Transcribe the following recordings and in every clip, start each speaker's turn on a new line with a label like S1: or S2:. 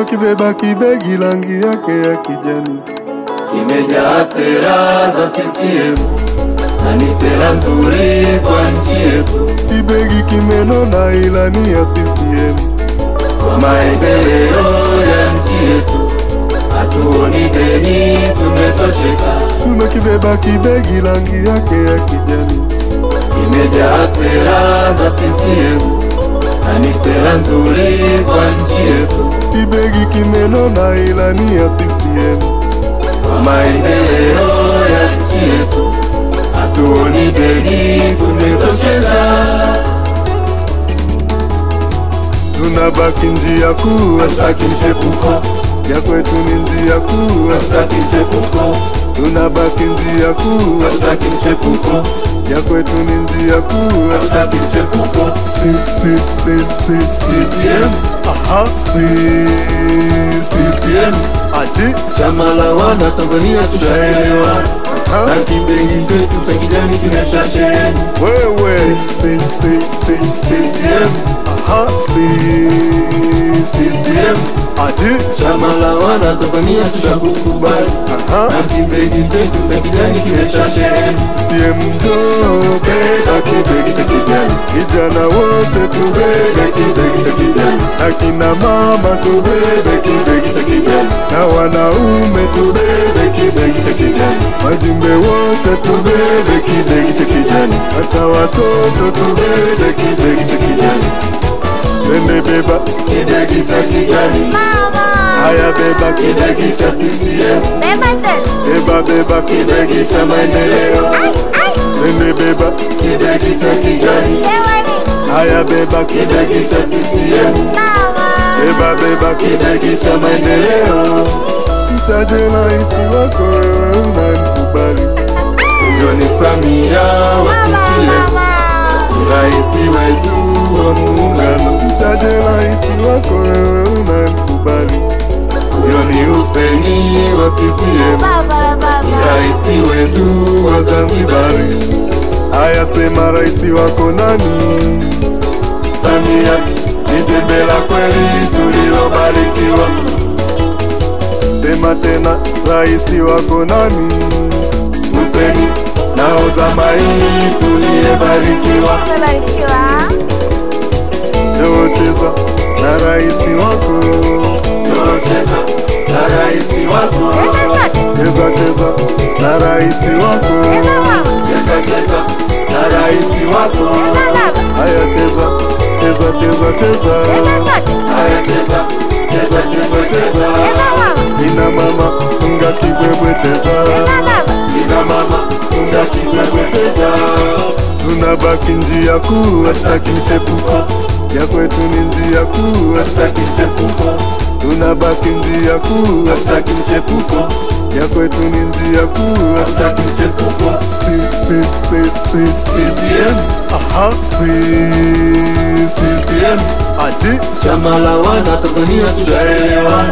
S1: Tumekibeba kibegi rangi yake ya kijani,
S2: kimejaa sera za CCM na ni sera nzuri kwa nchi yetu.
S1: Kibegi kimenona ilani ya CCM
S2: kwa maendeleo ya nchi yetu, hatuoni deni, tumetosheka.
S1: Tumekibeba kibegi rangi yake ya kijani,
S2: kimejaa sera za CCM na ni sera nzuri kwa nchi yetu.
S1: Kibegi kimenona ilani ya CCM
S2: kwa maendeleo ya nchi yetu, hatuoni deni, tumetosheka.
S1: Tunabaki njia kuu,
S2: hatutaki mchepuko,
S1: ya kwetu ni njia kuu,
S2: hatutaki mchepuko.
S1: Tunabaki njia kuu,
S2: hatutaki mchepuko,
S1: ya kwetu ni njia kuu,
S2: hatutaki mchepuko. CCM,
S1: aha,
S2: CCM,
S1: aje,
S2: chama la wana Tanzania tushaelewa, na kibegi chetu cha kijani kimeshasheheni.
S1: wewe,
S2: CCM,
S1: aha,
S2: CCM,
S1: aje,
S2: chama la wana Tanzania tushakukubali,
S1: aha,
S2: na kibegi chetu cha kijani kimeshasheheni.
S1: CCM
S2: Beba kibegi cha kijani,
S1: vijana wote
S2: beba kibegi cha kijani,
S1: akina mama
S2: beba kibegi cha kijani,
S1: na wanaume
S2: beba kibegi cha kijani,
S1: wajumbe wote
S2: beba kibegi cha kijani,
S1: hata watoto
S2: beba kibegi cha kijani.
S1: twende beba
S2: Kibegi cha kijani,
S1: haya beba
S2: kibegi cha CCM,
S1: beba
S2: kibegi cha maendeleo,
S1: twende beba
S2: kibegi cha kijani,
S1: haya beba
S2: kibegi cha CCM,
S1: beba
S2: kibegi cha maendeleo.
S1: mtaje raisi wako wewe unanikubali,
S2: Huyo ni Samia wa CCM, ni raisi wetu wa muungano.
S1: mtaje raisi wako wewe unanikubali,
S2: Huyo ni Hussein wa CCM, ni raisi wetu wa Zanzibari.
S1: haya sema raisi wako nani?
S2: Samia ni jembe la kweli tulilobarikiwa.
S1: Sema tena raisi wako nani?
S2: Hussein nahodha mahiri tuliyebarikiwa.
S1: Njoo cheza na raisi wako,
S2: Njoo cheza na raisi wako,
S1: cheza na raisi wako,
S2: cheza na raisi wako.
S1: haya cheza,
S2: Haya cheza.
S1: ina mama funga kibwebwe cheza,
S2: Ina mama funga kibwebwe cheza.
S1: tunabaki njia kuu,
S2: Hatutaki mchepuko,
S1: ya kwetu ni njia kuu,
S2: hatutaki mchepuko,
S1: tunabaki njia kuu,
S2: hatutaki mchepuko,
S1: ya kwetu ni njia kuu,
S2: hatutaki mchepuko. CCM,
S1: aha,
S2: CCM,
S1: aje,
S2: chama la wana Tanzania tushaelewa,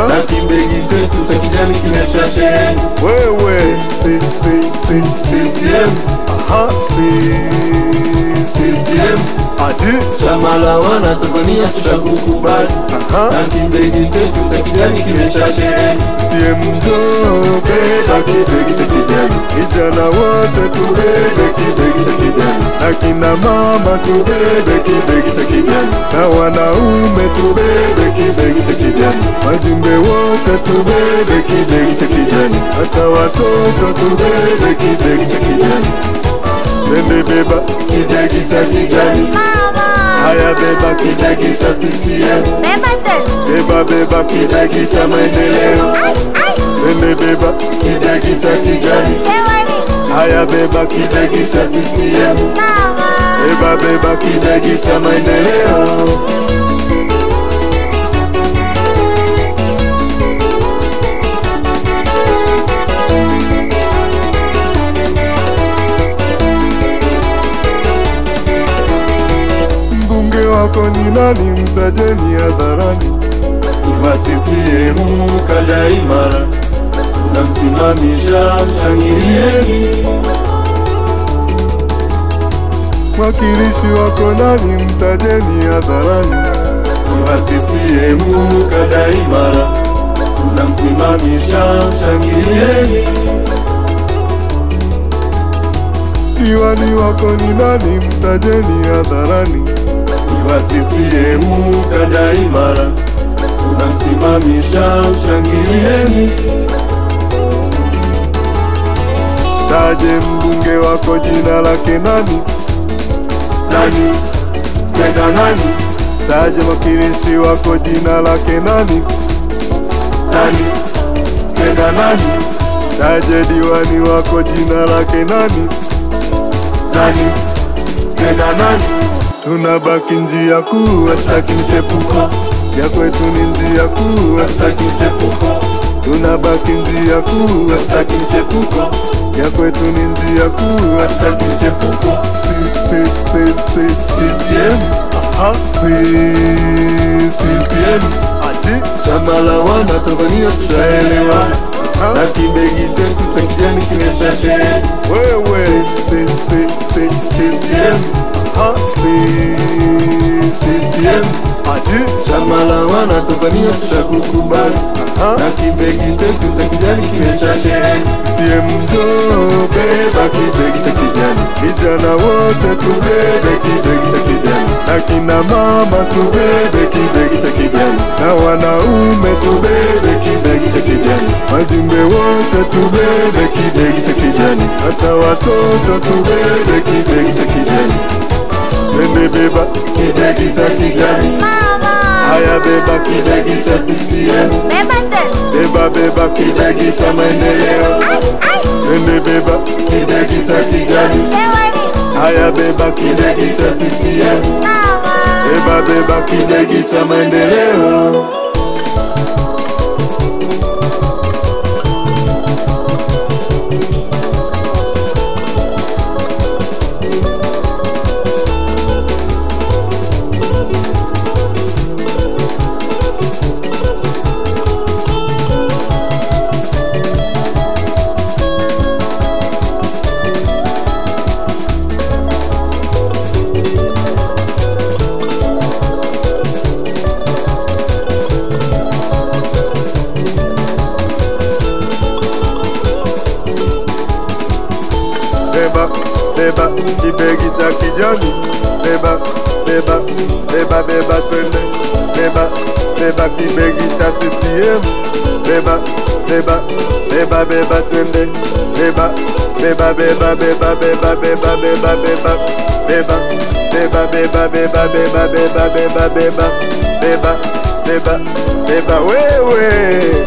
S2: na kibegi chetu cha kijani kimeshasheheni.
S1: wewe,
S2: CCM,
S1: aha,
S2: CCM,
S1: aje,
S2: chama la wana Tanzania tushakukubali,
S1: aha,
S2: na kibegi chetu cha kijani kimeshasheheni.
S1: CCM njoo,
S2: Beba kibegi cha kijani,
S1: vijana wote
S2: beba kibegi cha kijani,
S1: akina mama
S2: beba kibegi cha kijani,
S1: na wanaume
S2: beba kibegi cha kijani,
S1: wajumbe wote
S2: beba kibegi cha kijani,
S1: hata watoto
S2: beba kibegi cha kijani.
S1: twende beba
S2: Kibegi cha kijani,
S1: haya beba
S2: kibegi cha CCM,
S1: beba
S2: kibegi cha maendeleo,
S1: twende beba
S2: kibegi cha kijani,
S1: haya beba
S2: kibegi cha CCM,
S1: beba
S2: kibegi cha maendeleo.
S1: mbunge wako ni nani? Mtajeni hadharani.
S2: Wa CCM kada imara, tunamsimamisha, mshangilieni.
S1: Mwakilishi wako nani? Mtajeni hadharani.
S2: ni wa CCM kada imara, tunamsimamisha, shangilieni.
S1: Diwani wako ni nani? Mtajeni hadharani.
S2: Ni wa CCM kada imara, tunamsimamisha, shangilieni.
S1: Taje mbunge wako, jina lake nani?
S2: Nani? Tena nani?
S1: Taje mwakilishi wako, jina lake nani?
S2: Nani? Tena nani?
S1: Taje diwani wako, jina lake nani?
S2: Nani? Tena nani?
S1: Tunabaki njia kuu,
S2: Hatutaki mchepuko,
S1: ya kwetu ni njia kuu.
S2: hatutaki mchepuko,
S1: Tunabaki njia kuu,
S2: hatutaki mchepuko,
S1: ya kwetu ni njia kuu.
S2: hatutaki mchepuko. CCM, CCM, chama la wana Tanzania tushaelewana, na kibegi chetu cha kijani kimeshasheheni.
S1: Wewe
S2: CCM, CCM, chama la wana Tanzania tushakukubali, na kibegi chetu cha kijani kimeshasheheni.
S1: CCM njoo,
S2: Beba kibegi cha kijani,
S1: vijana wote
S2: tubebe kibegi cha kijani,
S1: na kina mama
S2: tubebe kibegi cha kijani,
S1: na wanaume
S2: tubebe kibegi cha kijani,
S1: wajumbe wote
S2: tubebe kibegi cha kijani,
S1: hata watoto
S2: tubebe kibegi cha kijani.
S1: twende beba,
S2: Kibegi cha kijani,
S1: haya beba,
S2: kibegi cha CCM,
S1: beba
S2: kibegi cha maendeleo,
S1: twende beba,
S2: kibegi cha kijani,
S1: haya beba,
S2: kibegi cha CCM,
S1: beba
S2: kibegi cha maendeleo.
S1: beba, kibegi cha kijani, beba, twende, beba kibegi cha CCM, beba, twende, beba, wewe